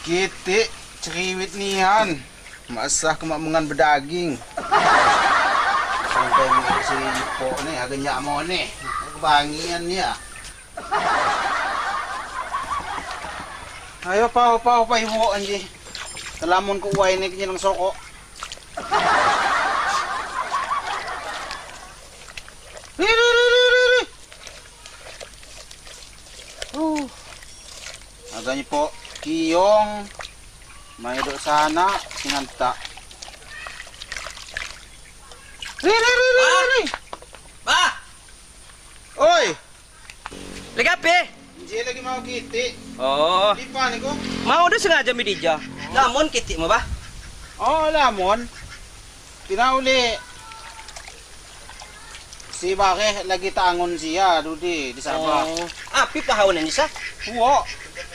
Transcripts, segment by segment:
Kiti, ceriwit nihan. Maasah kemamungan berdaging. Sampai si Ipo nih, agak nyamo nih. Kebangian ya. Ayo pa iwo anji. Telamon ko uway nih kenyalang soko. Agaknya po kiyong may do sana sinanta. Ba! Oy, Lagapi! hindi lagi mau kiti. Oh, Di pa ko? mau udah sengaja midija. Namun kiti mo ba? Oh, lamon. Pinauli. Si Bake lagi tangon siya dudi di Sabah. Oh. Api pahawanan niya sa? Uwo,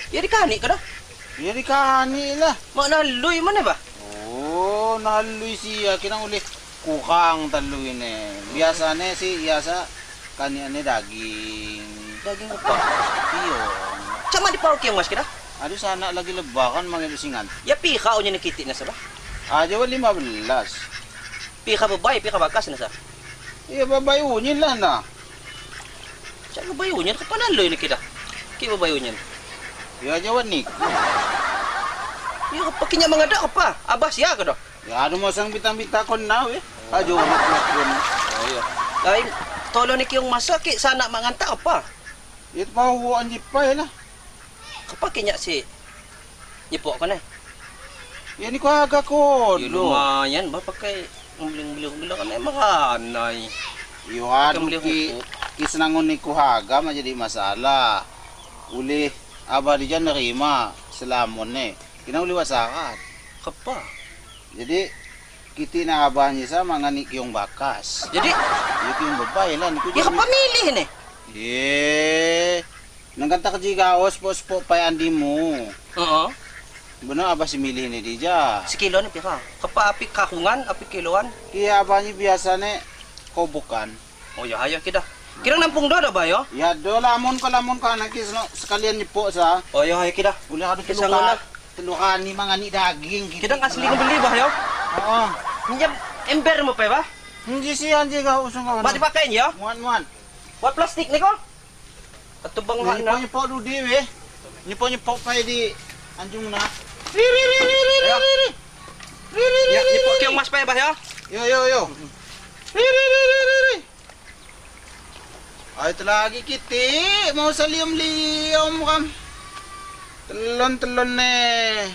Ya di kani ka na. jadi kanila. Mau naluy mo na ba? Oh, naluy siya kinauli. Kukang taluy ne. Biasanya sih biasa kaniane daging. Daging apa? Iyo. Cuma di parok yung mas kita. Aduh sana lagi lebakan mangilusingan. Ya pika o niya nakiti na sa ba? Aja 15. Pika babae, pika bakas na sa. Iya babayunin lah na. Cuma babae niya, kapanaluy na kita. Kaya babae niya. Ya aja wanik. Ya kapag kinya mga da ka pa. Abas ya ka do. Ya anu mau sang bintang-bintang kon na eh. Aja wanik kon. Oh iya. Lain, tolo ni kiyong masakit, sana manganta ka pa. Itu mau huwan jipay lah. Kapag kinya si Nipo ka na. Ya ni ko aga ko. Yung lumayan ba pagkay bilang ka na makanay. Iyo anu Pagkamali ki huko. kisnangon ni kuhaga jadi masalah. Uli aba di dyan narima selamon eh. Kinauli wasakat. Kapa. Jadi kiti na aba niya sa mga nikyong bakas. Jadi, Yung babae lah ni ko. ya kapamilih eh. Eh, nangkanta ka jiga ospo pa andi mo. Oo. Bener aba si milih ni dija. Si kilo ni pika. Kapa api kakungan, api kiloan. Kaya aba niya biasanya kobukan. Oh ya, ayo kita. Kirang nampung do ba yo? Ya do lamon ka nakis no sekalian niyo po sa. Oh ya, ayo kita. Uli ka do Isang una. tulukan ni mga ni daging. Kita asli ng beli ba yo? Oo. Minjam ember mo pa ba? Hindi siya hindi ka usong ka. Ba di pakain yo? Muan. What plastic ni ko? Atubang Nipo na. niyo po do di we. Nipo pa di anjung na. Ya, nipo kiyong mas pa ba yo? Yo. Ay lagi kiti, mau sa liom-liom kam. Telon ne.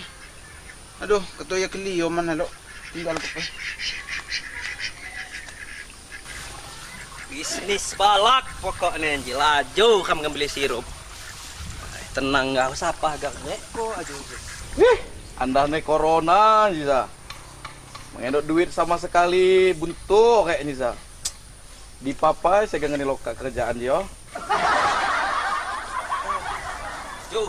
Aduh, katuya keliyom man halo. Tinggal ko pa. Bisnis balak pokoknya Anji. Laju kamu ngambil sirup. Ay, tenang nggak usah apa agak neko aja. Anda nih corona Nisa. Mengendot duit sama sekali buntu kayak Nisa. Di papa saya gak loka kerjaan yo. Yo.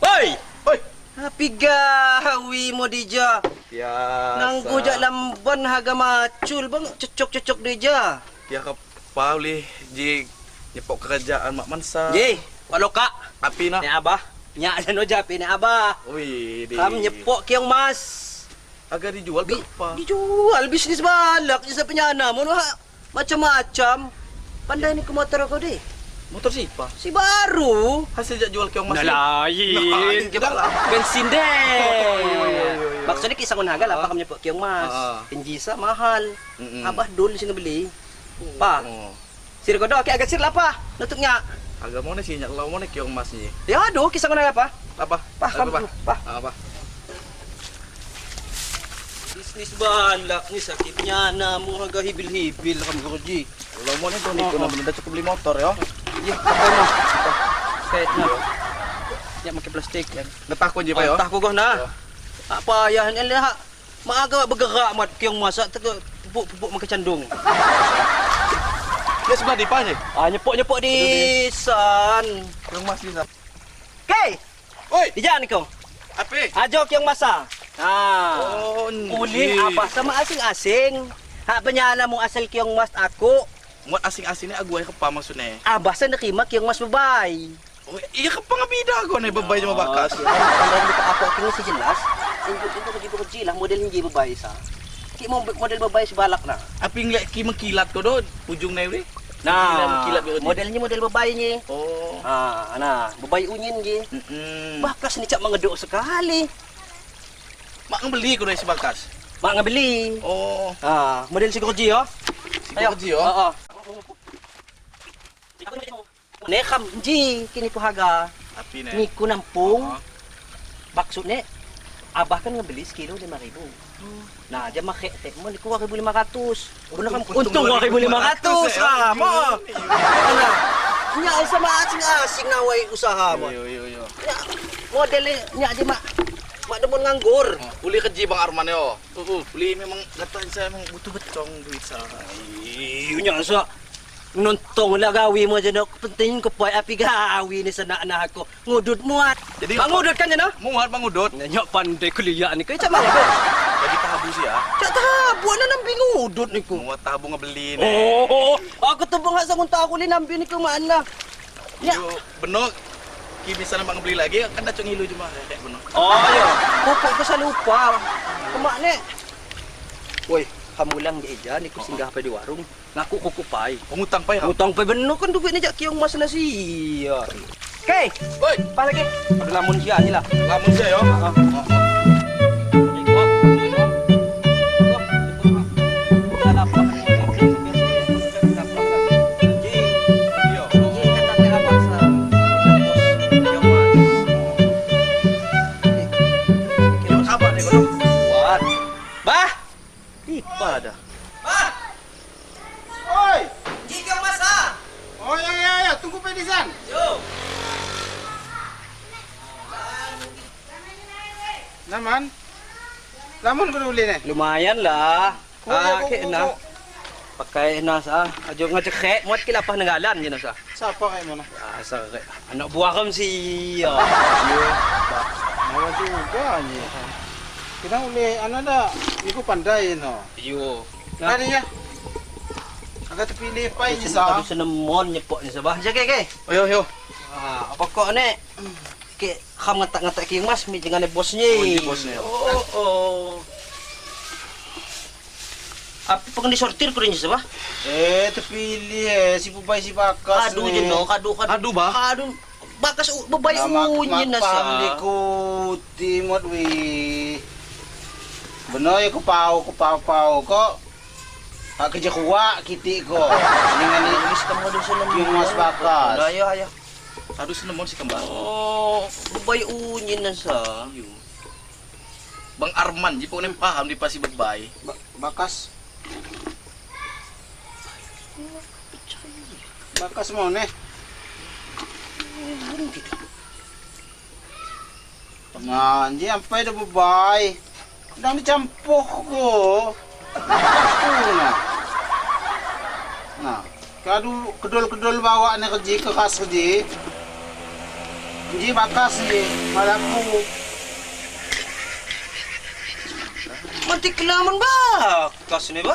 Hoy, Oi, happy gawi mo dija. ya. Nang gujak lamban haga macul bang cocok dija. Ya ke Pauli ji nyepok kerjaan mak mansa. Ji, walau kak. Tapi Ni abah. Nya ano japi ni abah. Wih, Kam nyepok kiyong mas. agak dijual berapa? Dijual bisnis balak sa penyana mo no, ha. Macam-macam. Pandai ni ke motor ako deh. Motor siapa? Si baru. Hasil jak jual keong mas. Nalain. Kita bensin deh. iya. Maksudnya kisah ko nagal, apa kami po kiyong mas. Pinjisa mahal. Abah dul sing beli. Pa. Sir ko do, kaya agad sir la pa. Nutuk nya. Agak mau nih sih nyak mau nih keong mas nih. Ya aduh, kisah ko nagal pa. Apa? Pa, Apa? pa. Apa? Bisnis balak ni sakitnya na mo haga hibil-hibil kami ko ji. Kalau mau nih tuh nih, kuna bener cukup beli motor ya. Iya, apa mo? Kahit na. Ya makin plastik. Ngetah ko ji pa yo. Tak ko na. Apa ya ni lah. Maaga bergerak mat kiyong masak tega pupuk makacandung. Ya sebelah dipa nih. Ah nyepok di san. Keong mas Nisa. Kay, Oi, di diyan ko. apa? Ajo kiyong masa. Ah. Oh, Uli apa sama asing-asing. Ha banyala mong asal kiyong mas ako. Muat asing-asingnya aguay ka pa maksudnya. Abasa nakima kiyong mas babay. Oh, iya ka pangabida ko na babay mo bakas. Kalau kita apa kini si jelas. Itu kecil lah model hindi babae sa. Ki mo model babae si balak na. Aping ki mengkilat ko do, ujung na yun. Nah, Kilat yun. modelnya model babae niya. Oh. Nah, babae unyin niya. Bakas ni cak mangedok sekali. Mak beli ko na si bakas. Mak ngabili. Oh. Model si Koji oh. Ayo. Koji, oh. Oo. Nekam ji kini ko haga. Api na. Ni ko nampung. Oo. Bakso ne. Abah kan ngabeli sekilo 5,000. Nah, dia make mo ni ko 1,500. Untung 1,500. Mo. Ano? Nya sama asing-asing na way usaha mo. Yo. Nya model nya di mak. Mak demun nganggur. Uli ka Ji Bang Arman yo. Uli memang gatan saya memang butuh betong duit sa. Iyo nya sa nontong lah gawi mo dyan ako. Penting ko po api gawi ni sa anak ko. Ngudod mo at. Jadi Mangudod ka niya na? muhat mangudot. Nya pandai kuliah ni. Kaya sa mangudod. Jadi tabu siya. Sa tabo na nang bingudod ni ko. Muhat tabu nga beli na. Oo. Ako to bang sa kunta ako linambi ni ko maan na. Nya. Yo, benog. Ki bisa na beli lagi kan dacong ilo cuma kayak benog. Oh, yo. Kuko ko sa lupa. Kumane. Woy, kamu lang di dyan. Ikaw singgah pa di warung. Ngaku kukupay. Pengutang pa ya. Utang pa benar kan duit ni jak kiong mas na siya. Kay, Oi, pa lagi. Ada lamun siya ni lah. lamun siya yo. Bah, tipa dah. Oi! Jika masa. Oh, ya. Tunggu pa di san. Yo. Naman? Lamon ko uli na. Lumayan lah. Kuya, Kaya kuya. na. Pakai na sa. Ajo nga cek mo kila pa nangalan yun sa. Sapa kayo mo na? Sa anak buah kam siya. Nawa juga niya. Kinang uli, ano na, hindi ko panday, no? Yo. Kani niya? Agad pili pa yun Sa sa... sa namon niya po niya sa bah. Sige kay. Yo. Apa kok ne? Ke kam ngatak-ngatak ki mas mi dengan bos niya. Oh, di bos niya. Oh. Apa pang disortir ko rin niya sa bah? Terpilih si Pupay si Bakas Kadu yun no, kadu. Kadu ba? Kadu. Bakas babay unyin na sa. Magpaham di ko, timot wi. Benoy ko pao ko. Kerja kuwa, kiti ko. Dengan Ilis ka mo doon sa namon. yung mas Bakas. Ayo. Aduh senamon si kembar. Oh, babay unyin na sa. Bang Arman, di po nem paham di pasi berbay. Bakas. Bakas mo ne. Nah, anji ampai dah bubay. Dang dicampur ko. Aku na. Nah, kadu kedol bawa ne kerja ke kas kerja. Anji bakas ni malaku. Mati kelaman ba? Kas ni ba?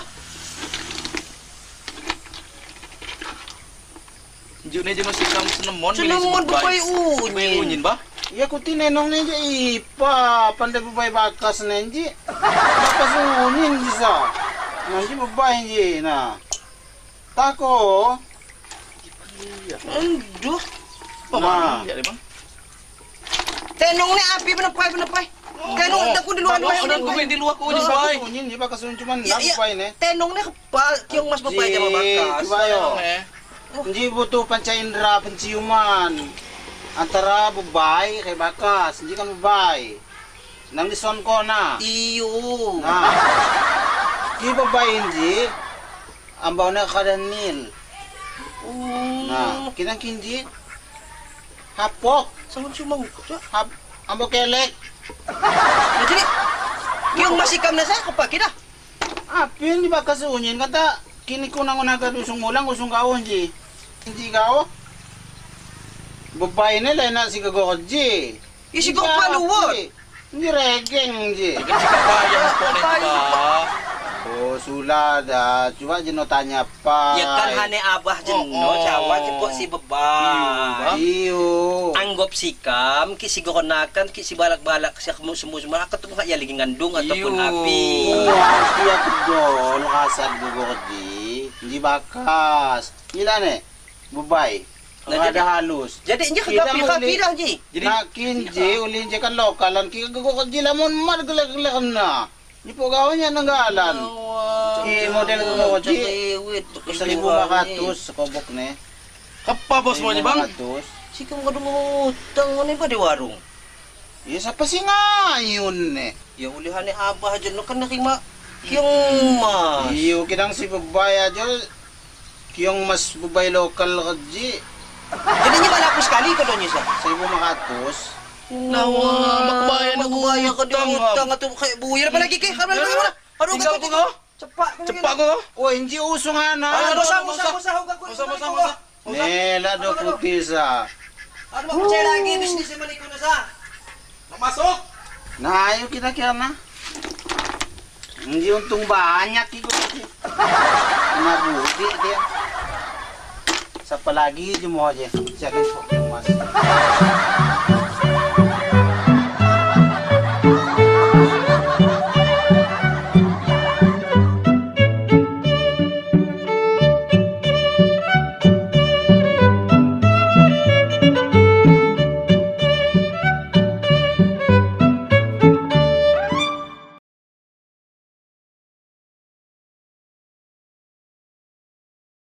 June je masih kamu senemon. Senamon babay Bay unyin. unyin ba? Ya kuti nenong ni je ipa pandai bubay bakas nenji. Bakas unin bisa. Nanti bubay je na. Tako. Aduh. Nah. Ya bang. Tenong ni api benapay. Tenong aku di luar Udah gue di luar ko unyin bay. Unin je bakas unin cuman Ya, na bubay ne. Tenong ni kapal kiyong mas babay sama bakas. Bayo. Eh. Hindi butuh pancaindera penciuman antara bubay kay bakas. Hindi kan bubay. Nang dison ko na. Iyo. Nah. Di bubay hindi. Ambaw na kadanil. Nah, kinang kinji. Hapok. Sangon sumang. Ambaw kelek. Jadi kiyong masikam na sa kapag kita. Apin di bakas unyin kata kini ko nang unaga usung ulang usung kao hindi. Hindi kao. Bubay nila na si gagoji. Isi ko paluwot. Hindi regeng hindi. Kan si kabayan po na ba? Oh, sula dah. Cuma jeno tanya apa? Ya kan hane abah jeno cawa cepok si bebang. Iyo. Anggap sikam ki sigonakan ki si balak-balak si semua ketemu kaya lagi ngandung ataupun api. Iya kedo, lu kasar gugodi. Hindi bakas. Gila nih, bubay. Nah, Nggak ada halus. Jadi nya Kita kapi-kapi muli- dah ji. Nakin je, ulin je kan lokalan. Kika gugodi lamon mar gelag-gelag na. Di po gawin niya ng galan. Model gugodi. 1,500 sa kobok ne. Apa bos mau bang? 1,500. Sikam kadung utang mo ni ba di warung? Iya sa pasingayon ne. Ya uli hane abah jeno kan nakima kiyong mas. Iyo kidang si bubay ajo. Kiyong mas bubay lokal kaji. Jadi nya balaku sekali ko doon sa. 1,500. Nawa, makbayan ng Makbayan ka di utang, utang ato kay buyar pa lagi kay. Ano Tinggal ko nga. Cepat. Cepat ko. Oh, hindi uso nga na. Ano, Musa hugag ko. Masa. Nela do putisa. Ano ba percaya lagi bisnis man ikaw na sa? Masuk. Nayo kita kaya na. Hindi untung banyak iko. Nabuti dia. Sa palagi mo aja. Siya kan po mas.